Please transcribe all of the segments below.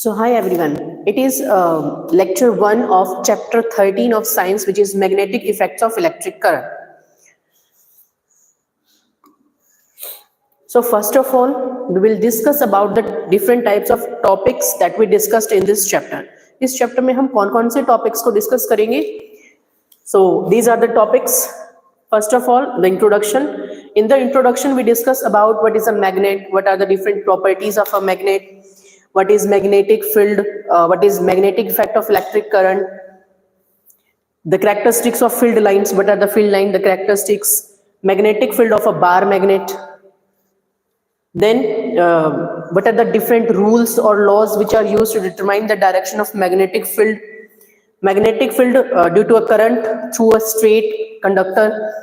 So hi everyone, it is lecture 1 of chapter 13 of science, which is magnetic effects of electric current. So first of all, we will discuss about the different types of topics that we discussed in this chapter. इस chapter में हम कौन-कौन से topics को discuss करेंगे? So these are the topics. First of all, the introduction. In the introduction, we discuss about what is a magnet, what are the different properties of a magnet, what is magnetic field, what is magnetic effect of electric current, the characteristics of field lines, what are the field line, the characteristics, magnetic field of a bar magnet. Then what are the different rules or laws which are used to determine the direction of magnetic field. Magnetic field due to a current through a straight conductor.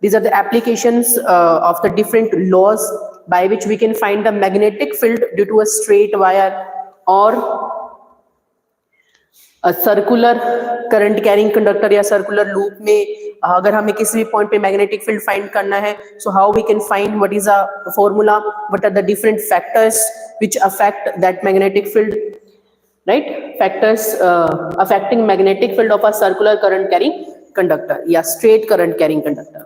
These are the applications of the different laws by which we can find the magnetic field due to a straight wire or a circular current carrying conductor या circular loop में अगर हमें किसी भी point पे magnetic field find करना है, so how we can find, what is a formula, what are the different factors which affect that magnetic field, right? Factors affecting magnetic field of a circular current carrying conductor या straight current carrying conductor.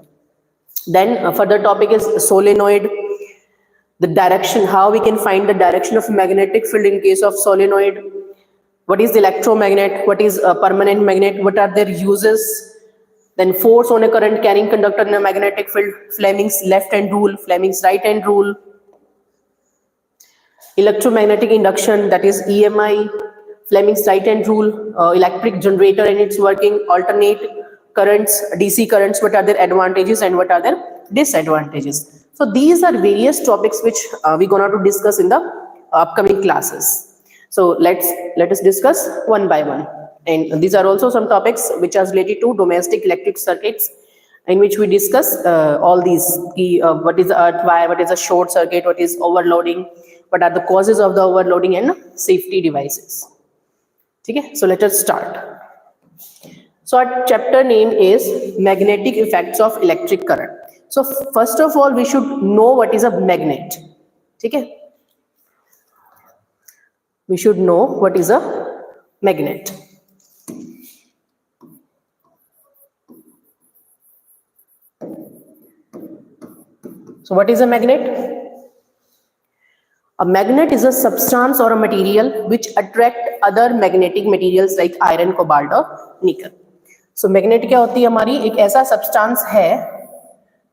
Then further topic is solenoid. The direction, how we can find the direction of magnetic field in case of solenoid. What is the electromagnet? What is a permanent magnet? What are their uses? Then force on a current carrying conductor in a magnetic field. Fleming's left hand rule, Fleming's right hand rule. Electromagnetic induction, that is EMI. Fleming's right hand rule. Electric generator and its working. Alternate currents, DC currents, what are their advantages and what are their disadvantages. So these are various topics which we're going to discuss in the upcoming classes. So let us discuss one by one. And these are also some topics which are related to domestic electric circuits, in which we discuss all these, what is the earth wire, what is a short circuit, what is overloading, what are the causes of the overloading, and safety devices. Okay, so let us start. So our chapter name is magnetic effects of electric current. So first of all, we should know what is a magnet. Okay? We should know what is a magnet. So what is a magnet? A magnet is a substance or a material which attract other magnetic materials like iron, cobalt or nickel. So magnet क्या होती है हमारी? एक ऐसा substance है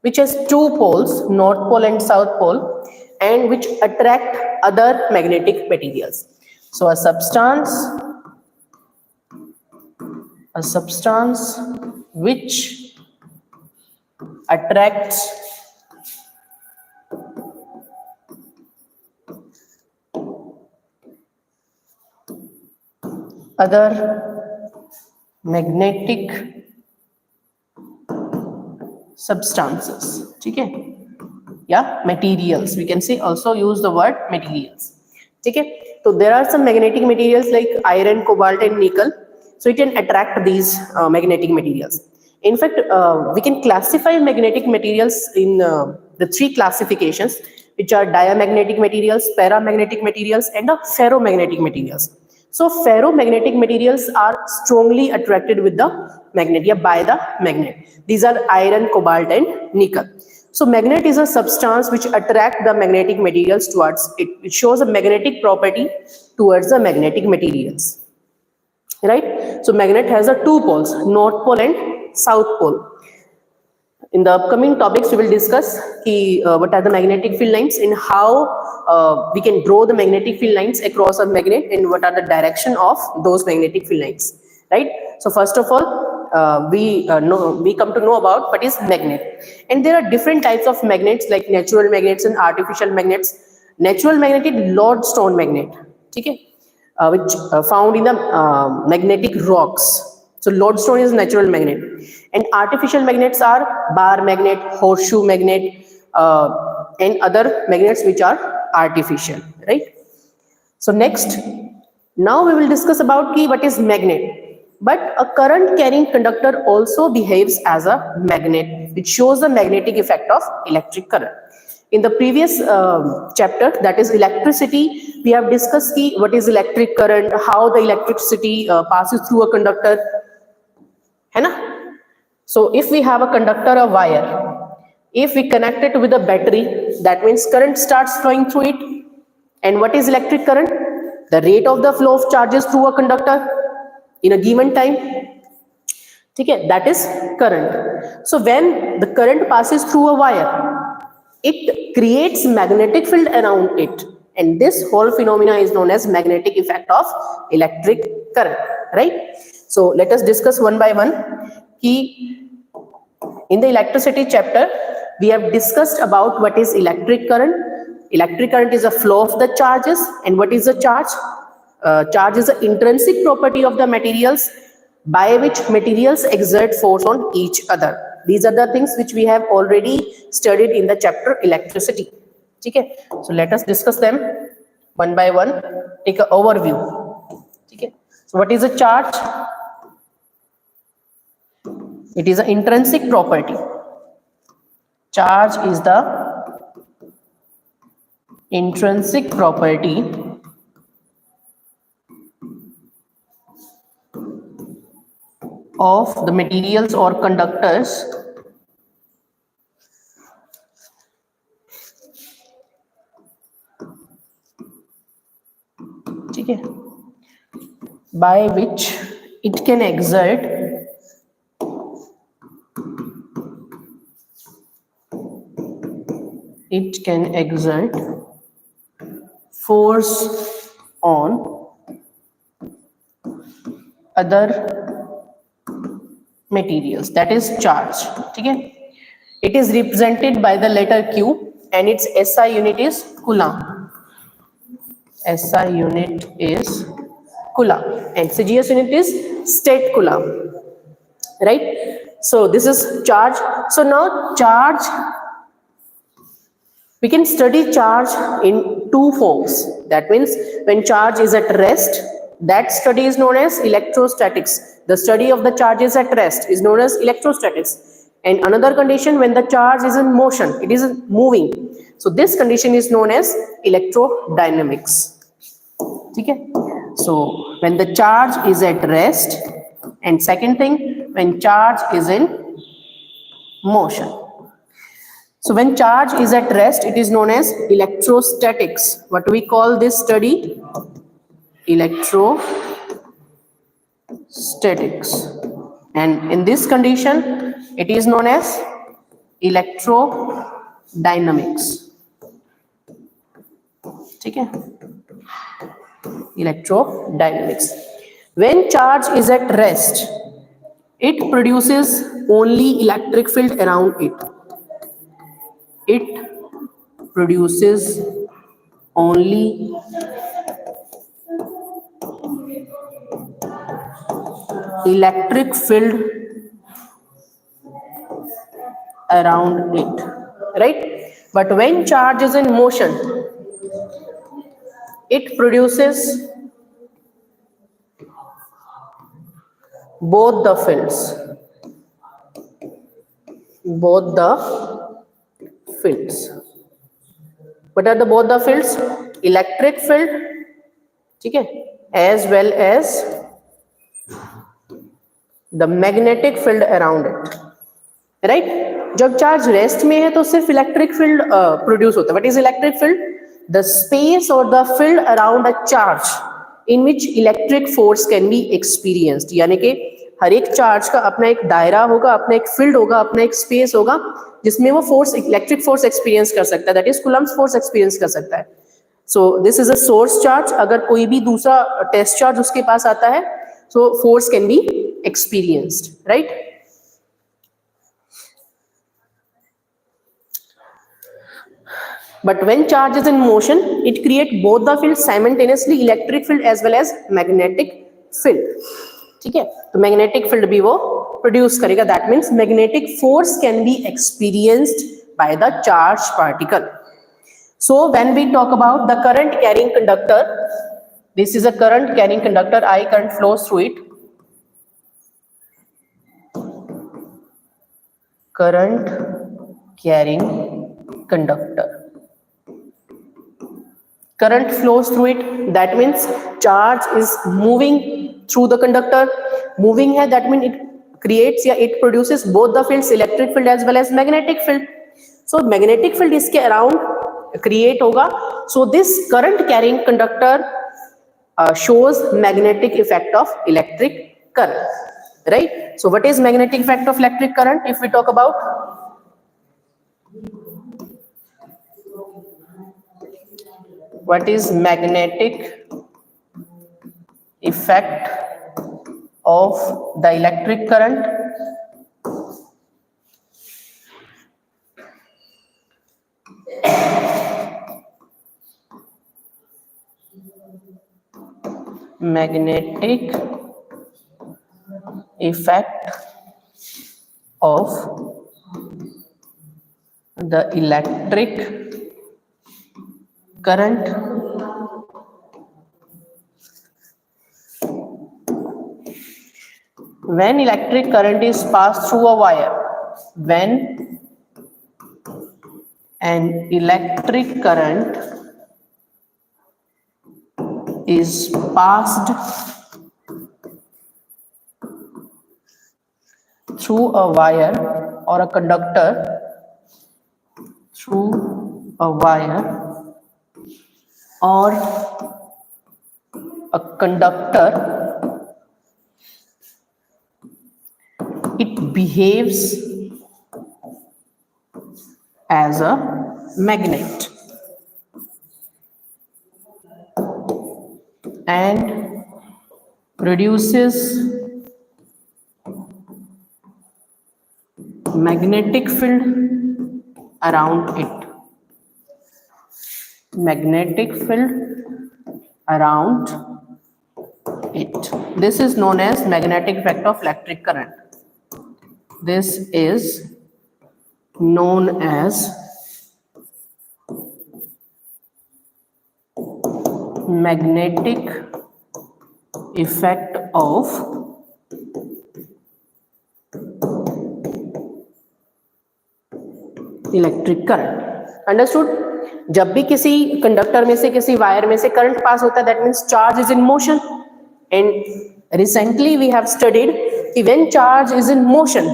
which has two poles, north pole and south pole, and which attract other magnetic materials. So a substance which attracts other magnetic substances. Okay? Yeah, materials. We can say also use the word materials. Okay? So there are some magnetic materials like iron, cobalt and nickel. So it can attract these magnetic materials. In fact, we can classify magnetic materials in the three classifications, which are diamagnetic materials, paramagnetic materials and ferromagnetic materials. So ferromagnetic materials are strongly attracted with the magnet, by the magnet. These are iron, cobalt and nickel. So magnet is a substance which attracts the magnetic materials towards it. It shows a magnetic property towards the magnetic materials. Right? So magnet has two poles, north pole and south pole. In the upcoming topics, we will discuss what are the magnetic field lines and how we can draw the magnetic field lines across a magnet and what are the direction of those magnetic field lines. Right? So first of all, we come to know about what is magnet. And there are different types of magnets like natural magnets and artificial magnets. Natural magnet is lodestone magnet, okay? Which found in the magnetic rocks. So lodestone is natural magnet. And artificial magnets are bar magnet, horseshoe magnet, and other magnets which are artificial, right? So next, now we will discuss about what is magnet. But a current carrying conductor also behaves as a magnet, which shows the magnetic effect of electric current. In the previous chapter, that is electricity, we have discussed what is electric current, how the electricity passes through a conductor, है ना? So if we have a conductor, a wire, if we connect it with a battery, that means current starts flowing through it. And what is electric current? The rate of the flow of charges through a conductor in a given time. Okay, that is current. So when the current passes through a wire, it creates magnetic field around it, and this whole phenomena is known as magnetic effect of electric current, right? So let us discuss one by one. In the electricity chapter, we have discussed about what is electric current. Electric current is a flow of the charges, and what is a charge? Charge is an intrinsic property of the materials by which materials exert force on each other. These are the things which we have already studied in the chapter electricity. Okay, so let us discuss them one by one. Take an overview. Okay, so what is a charge? It is an intrinsic property. Charge is the intrinsic property of the materials or conductors by which it can exert force on other materials. That is charge. Okay, it is represented by the letter Q, and its SI unit is coulomb. SI unit is coulomb, and CGS unit is state coulomb, right? So this is charge. So now charge, we can study charge in two forms. That means when charge is at rest, that study is known as electrostatics. The study of the charges at rest is known as electrostatics. And another condition, when the charge is in motion, it is moving. So this condition is known as electrodynamics. Okay? So when the charge is at rest, and second thing, when charge is in motion. So when charge is at rest, it is known as electrostatics. What do we call this study? Electrostatics. And in this condition, it is known as electrodynamics. Okay? Electrodynamics. When charge is at rest, it produces only electric field around it. It produces only electric field around it, right? But when charge is in motion, it produces both the fields. What are the both the fields? Electric field, okay, as well as the magnetic field around it, right? जब charge rest में है तो सिर्फ electric field produce होता है. What is electric field? The space और the field around a charge in which electric force can be experienced. यानी कि हर एक चार्ज का अपना एक दायरा होगा, अपना एक फील्ड होगा, अपना एक स्पेस होगा जिसमें वो फोर्स, इलेक्ट्रिक फोर्स एक्सपीरियंस कर सकता है. That is Coulomb's force experience कर सकता है. So this is a source charge. अगर कोई भी दूसरा टेस्ट चार्ज उसके पास आता है, so force can be experienced, right? But when charge is in motion, it creates both the fields simultaneously, electric field as well as magnetic field. ठीक है, तो magnetic field भी वो produce करेगा. That means magnetic force can be experienced by the charged particle. So when we talk about the current carrying conductor, this is a current carrying conductor. I current flows through it. Current carrying conductor. current flows through it, that means charge is moving through the conductor. Moving है, that means it creates या it produces both the fields, electric field as well as magnetic field. So magnetic field इसके around create होगा. So this current carrying conductor shows magnetic effect of electric current, right? So what is magnetic effect of electric current? If we talk about, what is magnetic effect of the electric current? Magnetic effect of the electric current when electric current is passed through a wire. When an electric current is passed through a wire or a conductor, through a wire or a conductor, it behaves as a magnet and produces magnetic field around it. Magnetic field around it. This is known as magnetic effect of electric current. This is known as magnetic effect of electric current. Understood? जब भी किसी conductor में से, किसी wire में से current pass होता है, that means charge is in motion. And recently we have studied कि when charge is in motion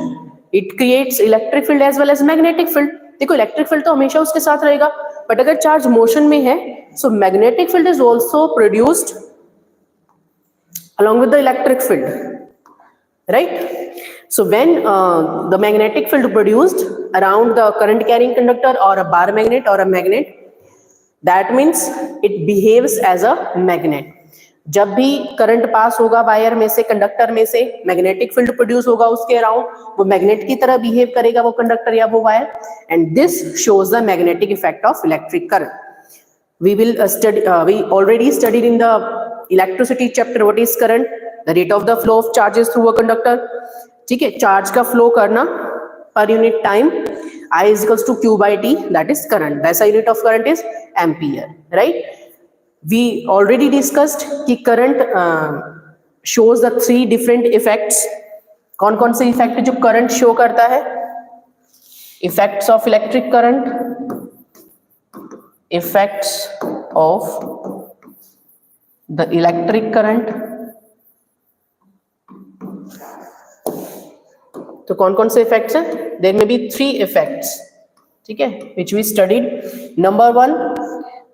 it creates electric field as well as magnetic field. देखो इलेक्ट्रिक फील्ड तो हमेशा उसके साथ रहेगा, बट अगर चार्ज मोशन में है so magnetic field is also produced along with the electric field, right? So when the magnetic field produced around the current carrying conductor or a bar magnet or a magnet, that means it behaves as a magnet. जब भी current pass होगा wire में से, conductor में से, magnetic field produce होगा उसके around, वो मैग्नेट की तरह बिहेव करेगा वो कंडक्टर या वो wire, and this shows the magnetic effect of electric current. We will study. We already studied in the electricity chapter what is current, the rate of the flow of charges through a conductor. ठीक है, charge का flow करना per unit time, I is equals to Q by T, that is current. The SI unit of current is ampere, right? We already discussed कि current shows the three different effects. कौन कौन से effect जो current show करता है? Effects of electric current, effects of the electric current. तो कौन कौन से इफेक्ट्स हैं? There may be three effects, ठीक है, which we studied. Number one,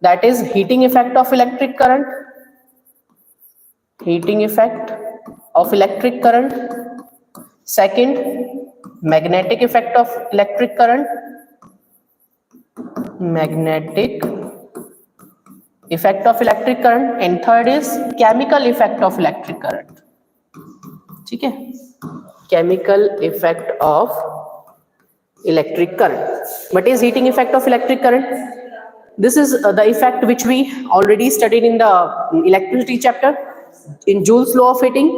that is heating effect of electric current. Heating effect of electric current. Second, magnetic effect of electric current. Magnetic effect of electric current. And third is chemical effect of electric current. ठीक है, chemical effect of electric current. What is heating effect of electric current? This is the effect which we already studied in the electricity chapter in Joule's law of heating,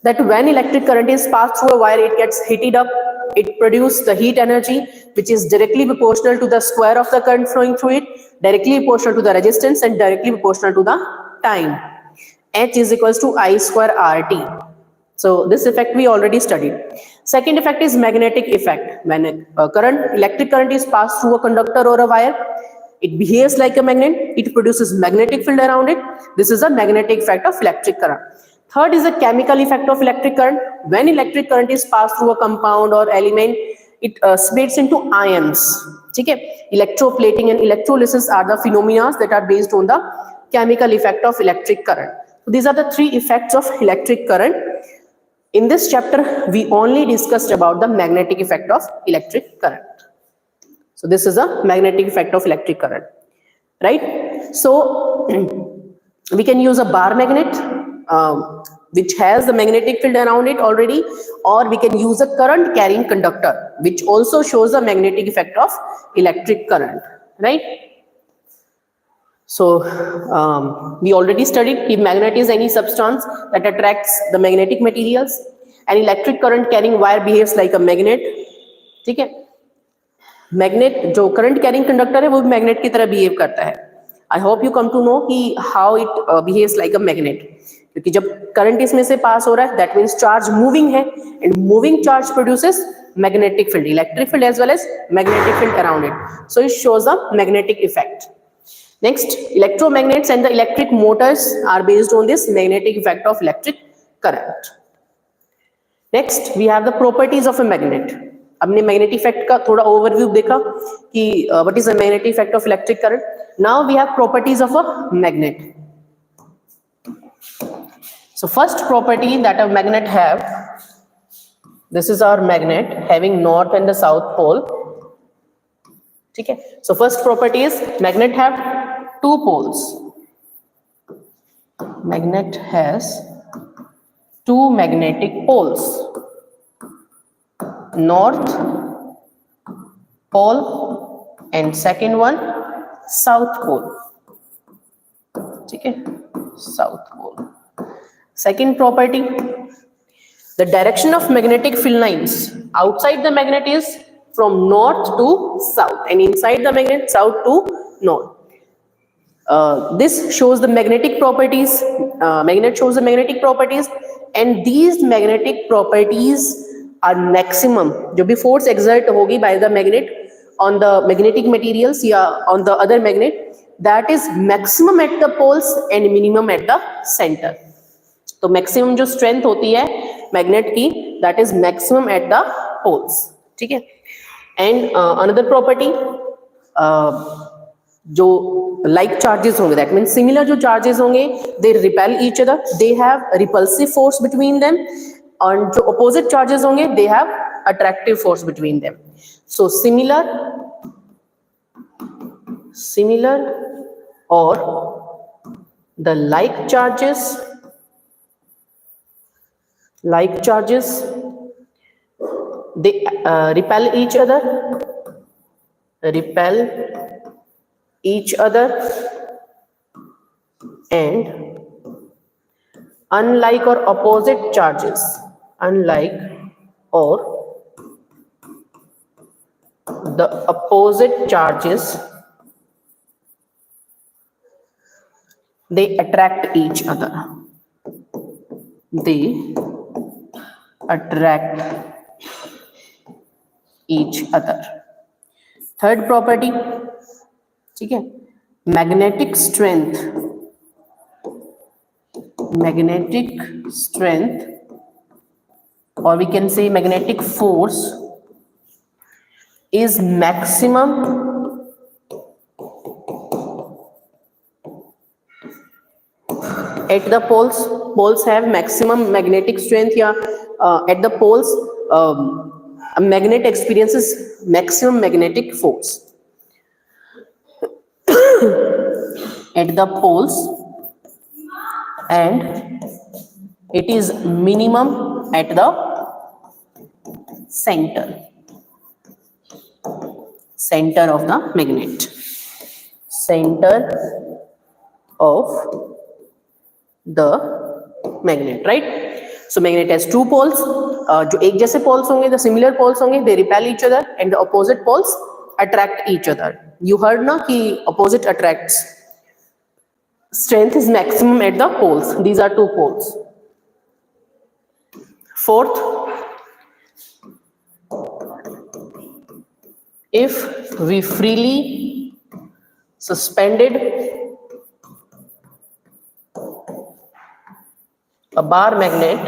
that when electric current is passed through a wire, it gets heated up, it produces the heat energy which is directly proportional to the square of the current flowing through it, directly proportional to the resistance, and directly proportional to the time. H is equals to I square RT. So this effect we already studied. Second effect is magnetic effect. When electric current is passed through a conductor or a wire, It behaves like a magnet. It produces magnetic field around it. This is a magnetic effect of electric current. Third is the chemical effect of electric current. When electric current is passed through a compound or element, it splits into ions. ठीक है? Electroplating and electrolysis are the phenomena that are based on the chemical effect of electric current. So these are the three effects of electric current. In this chapter, we only discussed about the magnetic effect of electric current. So this is a magnetic effect of electric current, right? So we can use a bar magnet, which has the magnetic field around it already, or we can use a current carrying conductor, which also shows the magnetic effect of electric current, right? So we already studied if magnet is any substance that attracts the magnetic materials, and electric current carrying wire behaves like a magnet. ठीक है? Magnet जो current carrying conductor है वो भी magnet की तरह behave करता है. I hope you come to know कि how it behaves like a magnet, क्योंकि जब करंट इसमें से पास हो रहा है दैट मीन्स चार्ज मूविंग है, and moving charge produces magnetic field, electric field as well as magnetic field around it. So it shows the magnetic effect. Next, electromagnets and the electric motors are based on this magnetic effect of electric current. Next, we have the properties of a magnet. हमने magnetic effect का थोड़ा overview देखा कि what is the magnetic effect of electric current. Now we have properties of a magnet. So first property that a magnet have, this is our magnet having north and the south pole. ठीक है? So first property is magnet have two poles. Magnet has two magnetic poles, north pole and second one south pole. ठीक है? South pole. Second property, the direction of magnetic field lines outside the magnet is from north to south, and inside the magnet south to north. This shows the magnetic properties. Magnet shows the magnetic properties, and these magnetic properties are maximum. जो भी force exert होगी by the magnet on the magnetic materials या on the other magnet, that is maximum at the poles and minimum at the center. तो maximum जो strength होती है magnet की, that is maximum at the poles. ठीक है? And another property, जो like charges होंगे, that means similar जो charges होंगे, they repel each other, they have repulsive force between them, और जो opposite charges होंगे, they have attractive force between them. So similar or the like charges they repel each other, and unlike or opposite charges, the opposite charges, they attract each other. Third property, ठीक है, magnetic strength or we can say magnetic force is maximum at the poles. Poles have maximum magnetic strength, या at the poles a magnet experiences maximum magnetic force at the poles, and it is minimum at the center of the magnet, right? So magnet has two poles, जो एक जैसे poles होंगे, the similar poles होंगे, they repel each other, and the opposite poles attract each other. You heard ना कि opposite attracts. Strength is maximum at the poles. These are two poles. Fourth, if we freely suspended a bar magnet,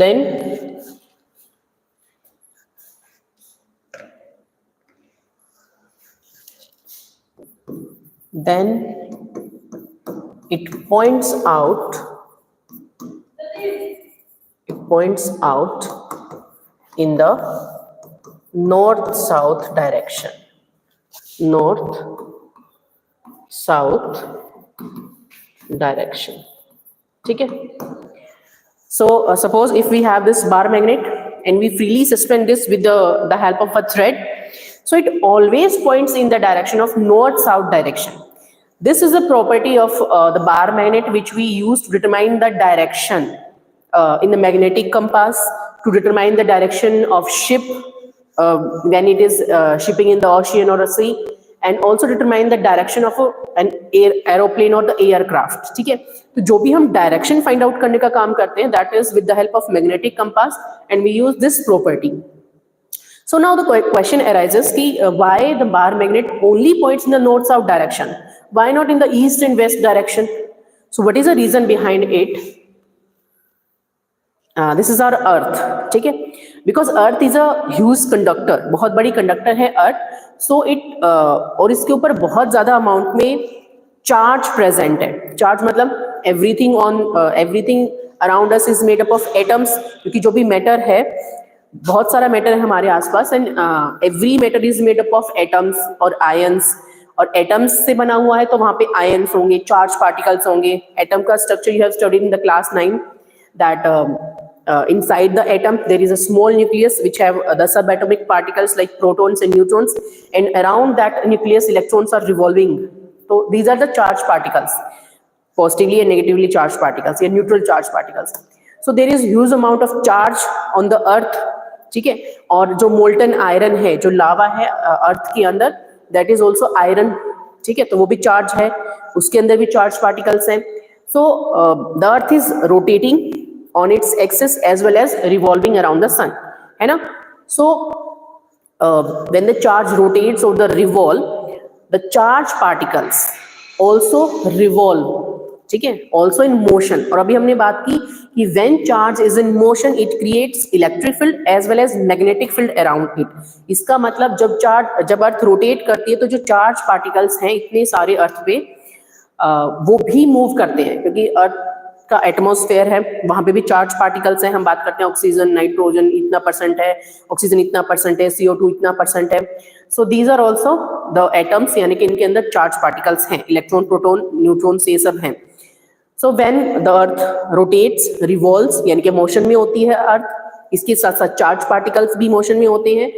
then it points out in the north south direction. North south direction. ठीक है. So suppose if we have this bar magnet and we freely suspend this with the help of a thread, so it always points in the direction of north south direction. This is a property of the bar magnet which we use to determine the direction in the magnetic compass, to determine the direction of ship when it is shipping in the ocean or a sea, and also determine the direction of an aeroplane or the aircraft. ठीक है. तो जो भी हम direction find out करने का काम करते हैं, that is with the help of magnetic compass, and we use this property. So now the question arises कि why the bar magnet only points in the north south direction? Why not in the east and west direction? So what is the reason behind it? This is our earth. ठीक है. Because earth is a huge conductor, बहुत बड़ी conductor है earth. So it और इसके ऊपर बहुत ज्यादा amount में charge present है. Charge मतलब everything around us is made up of atoms, क्योंकि जो भी matter है, बहुत सारा matter है हमारे आसपास, and every matter is made up of atoms और ions, और atoms से बना हुआ है तो वहाँ पे ions होंगे, charge particles होंगे. Atom का structure you have studied in the class 9, that inside the atom there is a small nucleus which have the subatomic particles like protons and neutrons, and around that nucleus electrons are revolving. So these are the charged particles, positively and negatively charged particles, या neutral charged particles. So there is huge amount of charge on the earth. ठीक है. और जो molten iron है, जो लावा है अर्थ के अंदर, that is also iron. ठीक है. तो वो भी चार्ज है, उसके अंदर भी चार्ज पार्टिकल्स हैं. So the earth is rotating on its axis as well as revolving around the sun, है ना. So when the charge rotates or the revolve, the charge particles also revolve. ठीक है. Also in motion. और अभी हमने बात की कि when charge is in motion it creates electric field as well as magnetic field around it. इसका मतलब जब अर्थ रोटेट करती है तो जो चार्ज पार्टिकल्स हैं इतने सारे अर्थ पे वो भी मूव करते हैं, क्योंकि अर्थ का एटमॉस्फेयर है, वहां पे भी चार्ज पार्टिकल्स हैं. हम बात करते हैं ऑक्सीजन, नाइट्रोजन इतना परसेंट है, ऑक्सीजन इतना परसेंट है, CO2 इतना परसेंट है. So these are also the atoms, यानी कि इनके अंदर चार्ज पार्टिकल्स हैं, इलेक्ट्रॉन, प्रोटॉन, न्यूट्रॉन, ये सब हैं. So when the earth rotates, revolves, यानी कि मोशन में होती है अर्थ, इसके साथ साथ चार्ज पार्टिकल्स भी मोशन में होते हैं,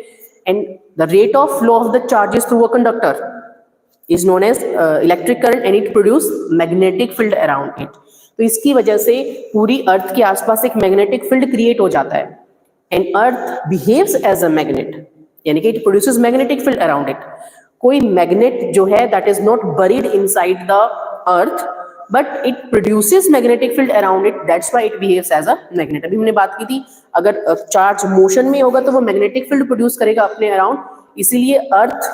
and the rate of flow of the charges through a conductor is known as electric current, and it produce magnetic field around it. तो इसकी वजह से पूरी अर्थ के आसपास एक मैग्नेटिक फील्ड क्रिएट हो जाता है, and earth behaves as a magnet, यानी कि it produces magnetic field around it. कोई मैग्नेट जो है that is not buried inside the earth, but it produces magnetic field around it, that's why it behaves as a magnet. अभी हमने बात की थी, अगर चार्ज मोशन में होगा तो वो मैग्नेटिक फील्ड प्रोड्यूस करेगा अपने अराउंड. इसीलिए अर्थ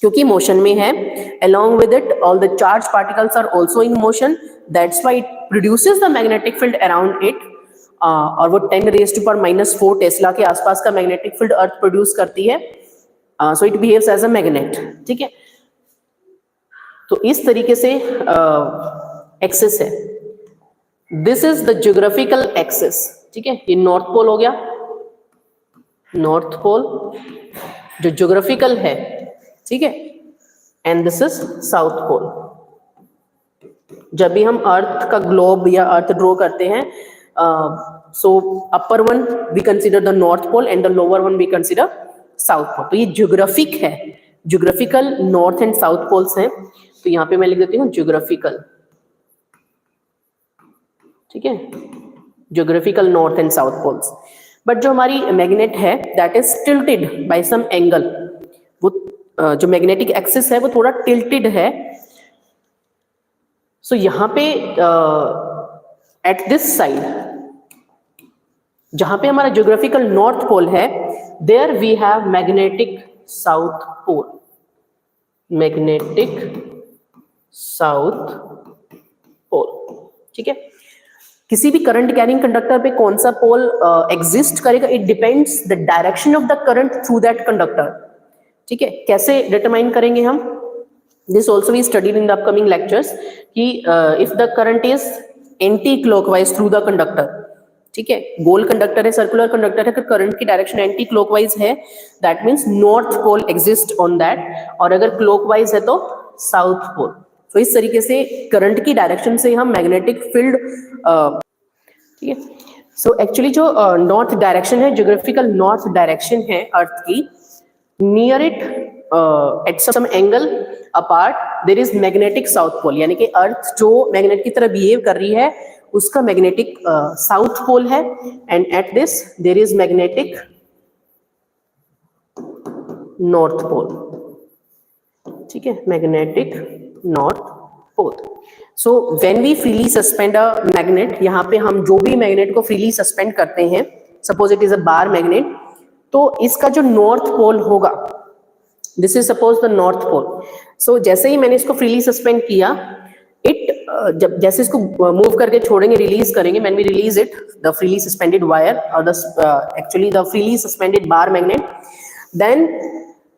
क्योंकि मोशन में है, along with it all the charged particles are also in motion, that's why it produces the magnetic field around it. और वो 10⁻⁻⁴ टेस्ला के आसपास का मैग्नेटिक फील्ड अर्थ प्रोड्यूस करती है. So it behaves as a magnet. ठीक है. तो इस तरीके से एक्सिस है. This is the geographical axis. ठीक है. ये नॉर्थ पोल हो गया, नॉर्थ पोल जो ज्योग्राफिकल है. ठीक है. And this is south pole. जब भी हम अर्थ का ग्लोब या अर्थ ड्रॉ करते हैं, so upper one we consider the north pole and the lower one we consider south pole. तो ये ज्योग्राफिक है, geographical north and south poles हैं. तो यहाँ पे मैं लिख देती हूँ ज्योग्राफिकल. ठीक है. Geographical north and south poles. But जो हमारी मैग्नेट है that is tilted by some angle. वो जो मैग्नेटिक एक्सिस है वो थोड़ा टिल्टेड है. सो यहाँ पे एट दिस साइड जहां पे हमारा ज्योग्राफिकल नॉर्थ पोल है, there we have magnetic south pole, magnetic south pole. ठीक है, किसी भी करंट कैरिंग कंडक्टर पे कौन सा पोल एग्जिस्ट करेगा, it depends the direction of the current through that conductor. ठीक है, कैसे डिटरमाइन करेंगे हम, this also we studied in the upcoming lectures कि if the current is anti clockwise through the conductor, ठीक है, गोल कंडक्टर है, सर्कुलर कंडक्टर है, तो करंट की डायरेक्शन एंटी क्लॉकवाइज है, that means north pole exist on that, और अगर क्लॉकवाइज है तो साउथ पोल। तो इस तरीके से करंट की डायरेक्शन से हम मैग्नेटिक फील्ड, ठीक है, सो एक्चुअली जो नॉर्थ डायरेक्शन है, ज्योग्राफिकल नॉर्थ डायरेक्शन है अर्थ की, near it at some angle apart there is magnetic south pole, यानी कि अर्थ जो मैग्नेट की तरह बिहेव कर रही है उसका मैग्नेटिक साउथ पोल है, and at this there is magnetic north pole. ठीक है, magnetic north pole. So when we freely suspend a magnet, यहाँ पे हम जो भी मैग्नेट को फ्रीली सस्पेंड करते हैं, suppose it is a bar magnet, तो इसका जो नॉर्थ पोल होगा, this is suppose the north pole. So जैसे ही मैंने इसको फ्रीली सस्पेंड किया, इट जब जैसे इसको मूव करके छोड़ेंगे, रिलीज करेंगे, when we release it, the freely suspended wire और the actually the freely suspended bar magnet, then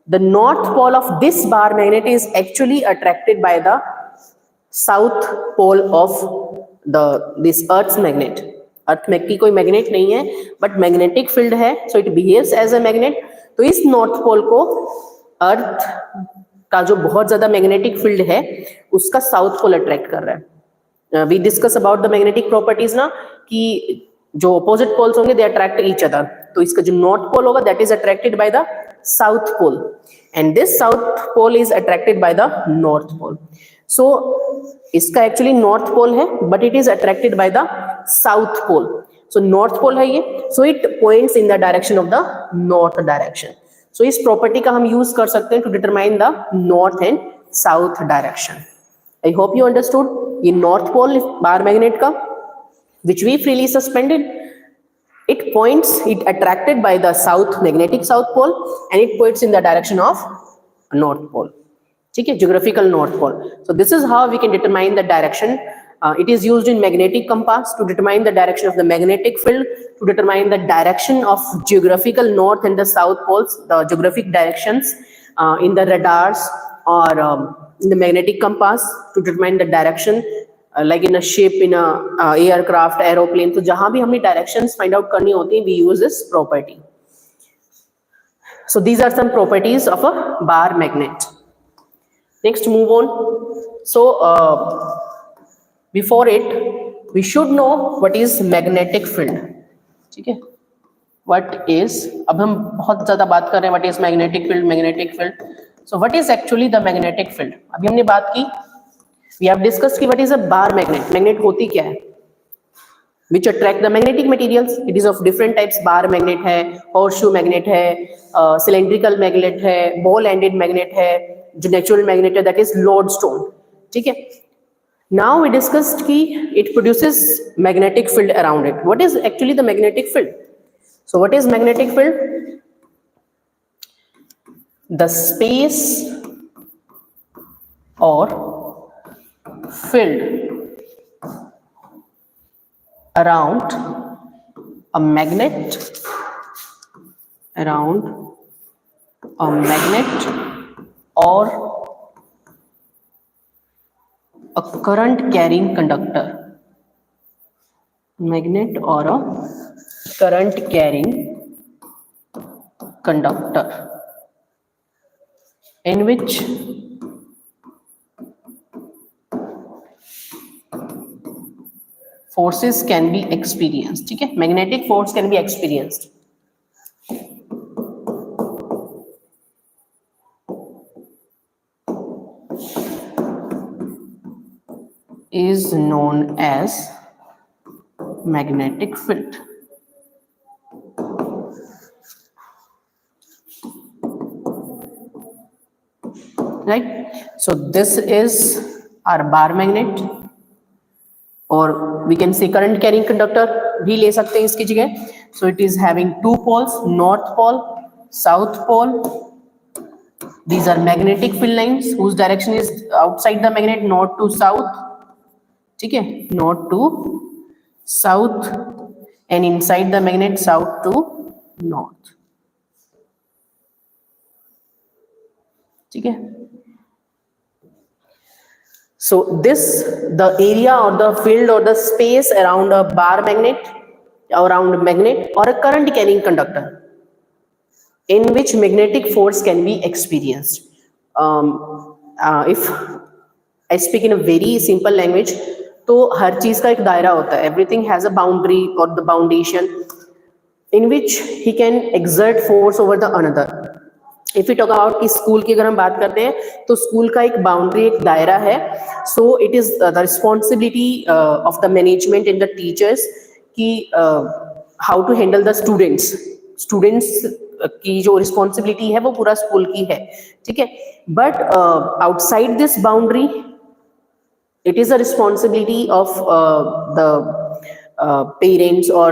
the north pole of this bar magnet is actually attracted by the south pole of this earth's magnet. अर्थ में की कोई magnet नहीं है, but magnetic field है, so it behaves as a magnet. तो इस north pole को अर्थ का जो बहुत ज्यादा मैग्नेटिक फील्ड है उसका साउथ पोल अट्रैक्ट कर रहा है। We discuss about the magnetic properties ना, कि जो अपोजिट पोल्स होंगे दे अट्रैक्ट ईच अदर, तो इसका जो नॉर्थ पोल होगा that is attracted by the south pole, and this south pole is attracted by the north pole. So इसका actually north pole है, but it is attracted by the south pole. So north pole है ये, so it points in the direction of the north direction. So इस property का हम use कर सकते हैं to determine the north and south direction. I hope you understood. ये north pole bar magnet का, which we freely suspended, it points, it attracted by the south magnetic south pole, and it points in the direction of north pole. ठीक है, geographical north pole. So this is how we can determine the direction. It is used in magnetic compass to determine the direction of the magnetic field, to determine the direction of geographical north and the south poles, the geographic directions in the radars or in the magnetic compass, to determine the direction like in a ship, in a aircraft, aeroplane. तो जहां भी हमने directions find out करनी होती है, we use this property. So these are some properties of a bar magnet. Next, move on. So before it, we should know what is magnetic field. ठीक है, what is, अब हम बहुत ज्यादा बात कर रहे हैं what is magnetic field, magnetic field. So what is actually the magnetic field? अभी हमने बात की, we have discussed कि what is a bar magnet. Magnet होती क्या है? Which attract the magnetic materials. It is of different types. Bar magnet है, horseshoe magnet है, cylindrical magnet है, ball-ended magnet है, जो natural magnet है that is lodestone. ठीक है. Now we discussed कि it produces magnetic field around it. What is actually the magnetic field? So what is magnetic field? The space or field around a magnet, or a current carrying conductor, magnet or a current carrying conductor, in which forces can be experienced. ठीक है, magnetic force can be experienced. Is known as magnetic field. Right? So this is our bar magnet, or we can say current carrying conductor, भी ले सकते हैं इसकी जगह. So it is having two poles, north pole, south pole. These are magnetic field lines whose direction is outside the magnet, north to south. ठीक है, north to south, and inside the magnet, south to north. ठीक है. So this, the area or the field or the space around a bar magnet, around a magnet or a current carrying conductor in which magnetic force can be experienced. If I speak in a very simple language, तो हर चीज का एक दायरा होता है. Everything has a boundary or the foundation in which he can exert force over the another. If we talk about कि school की अगर हम बात करते हैं तो स्कूल का एक बाउंड्री, एक दायरा है. So it is the responsibility of the management and the teachers कि how to handle the students की जो रिस्पॉन्सिबिलिटी है वो पूरा स्कूल की है. ठीक है. But outside this boundary it is a responsibility of the parents or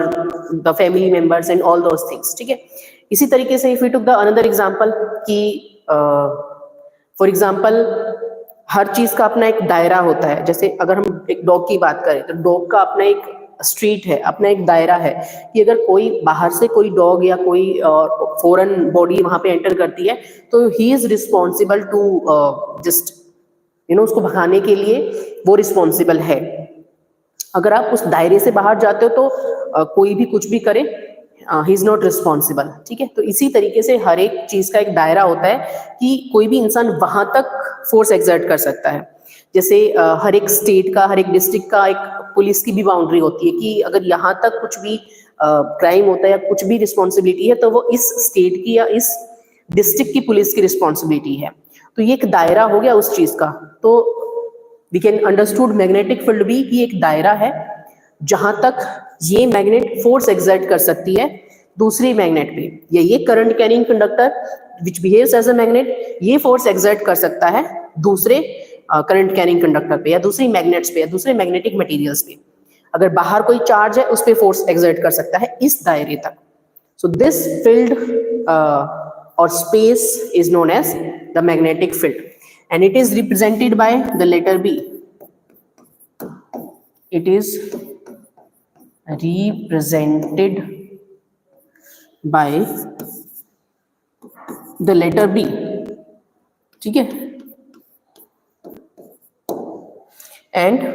the family members and all those things. ठीक है. इसी तरीके से if we took the another example कि for example हर चीज का अपना एक दायरा होता है. जैसे अगर हम एक डॉग की बात करें तो डॉग का अपना एक स्ट्रीट है, अपना एक दायरा है कि अगर कोई बाहर से कोई डॉग या कोई फॉरेन बॉडी वहां पे एंटर करती है तो he is responsible to just उसको भगाने के लिए वो रिस्पॉन्सिबल है. अगर आप उस दायरे से बाहर जाते हो तो कोई भी कुछ भी करे, ही इज नॉट रिस्पॉन्सिबल. ठीक है. तो इसी तरीके से हर एक चीज का एक दायरा होता है कि कोई भी इंसान वहां तक फोर्स एक्सर्ट कर सकता है. जैसे हर एक स्टेट का, हर एक डिस्ट्रिक्ट का एक पुलिस की भी बाउंड्री होती है कि अगर यहाँ तक कुछ भी क्राइम होता है या कुछ भी रिस्पॉन्सिबिलिटी है तो वो इस स्टेट की या इस डिस्ट्रिक्ट की पुलिस की रिस्पॉन्सिबिलिटी है. तो ये एक दायरा हो गया उस चीज का. तो we can understood magnetic field भी कि एक दायरा है जहां तक ये मैग्नेट फोर्स एक्सर्ट कर सकती है दूसरी मैग्नेट पे, या ये current carrying conductor which behaves as a magnet ये फोर्स एक्सर्ट कर सकता है दूसरे करंट कैरिंग कंडक्टर पे या दूसरी मैग्नेट्स पे या दूसरे मैग्नेटिक मटेरियल्स पे. अगर बाहर कोई चार्ज है उस पे फोर्स एक्सर्ट कर सकता है इस दायरे तक. So this field or space is known as the magnetic field, and it is represented by the letter B. It is represented by the letter B. ठीक है. And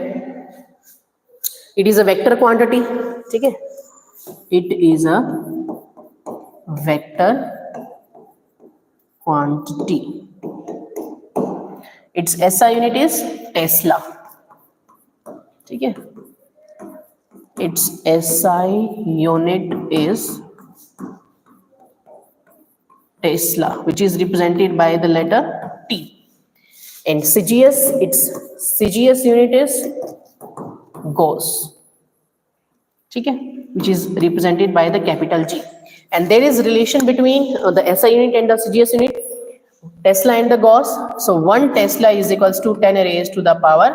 it is a vector quantity. ठीक है. It is a vector quantity. Its SI unit is Tesla. ठीक है. Its SI unit is Tesla, which is represented by the letter T. And CGS, its CGS unit is Gauss. ठीक है, which is represented by the capital G. And there is relation between the SI unit and the CGS unit, Tesla and the Gauss. So 1 Tesla is equals to 10 raised to the power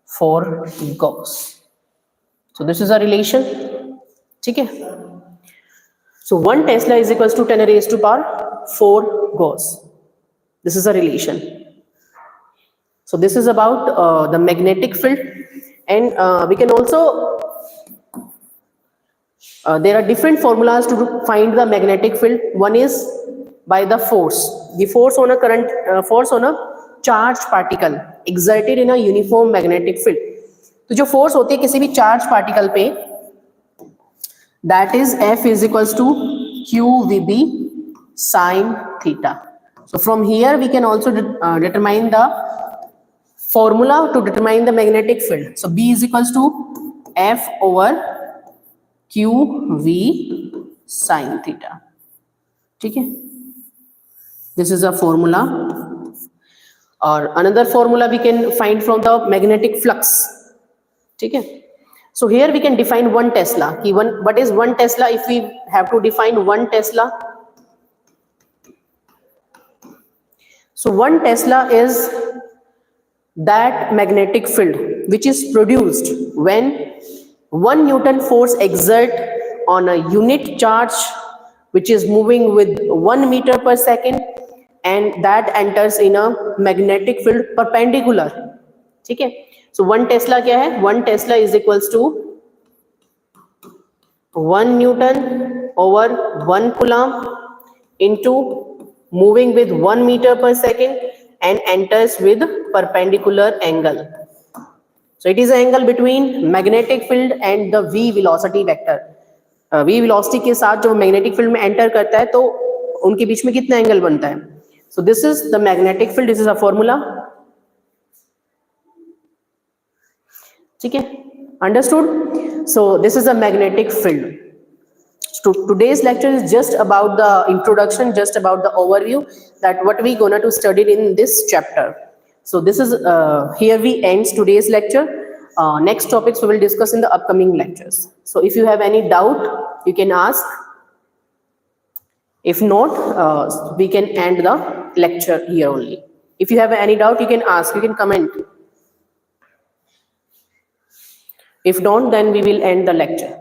4 Gauss. So this is a relation. ठीक है. So 1 Tesla is equals to 10 raised to power 4 Gauss. This is a relation. So this is about the magnetic field, and we can also there are different formulas to find the magnetic field. One is by the force. The force on a current, force on a charged particle exerted in a uniform magnetic field. तो जो force होती है किसी भी charged particle पे, that is F is equals to QVB sin theta. So from here we can also determine the formula to determine the magnetic field. So B is equals to F over QV sin theta. ठीक है. This is a formula. Or another formula we can find from the magnetic flux. ठीक है. So here we can define 1 Tesla. What is 1 Tesla? If we have to define 1 Tesla, so 1 Tesla is that magnetic field which is produced when 1 Newton force exert on a unit charge which is moving with 1 meter per second and that enters in a magnetic field perpendicular. ठीक है, so 1 Tesla क्या है, 1 Tesla is equals to 1 Newton over 1 Coulomb into moving with 1 meter per second and enters with perpendicular angle. So it is an angle between magnetic field and the v velocity vector. v velocity के साथ जो magnetic field में enter करता है तो उनके बीच में कितना एंगल बनता है. So this is the magnetic field, this is a formula. ठीक है, understood? So this is a magnetic field. So today's lecture is just about the introduction, just about the overview that what we gonna to study in this chapter. So this is here we ends today's lecture. Next topics we will discuss in the upcoming lectures. So if you have any doubt, you can ask. If not, we can end the lecture here only. If you have any doubt, you can ask, you can comment. If not, then we will end the lecture.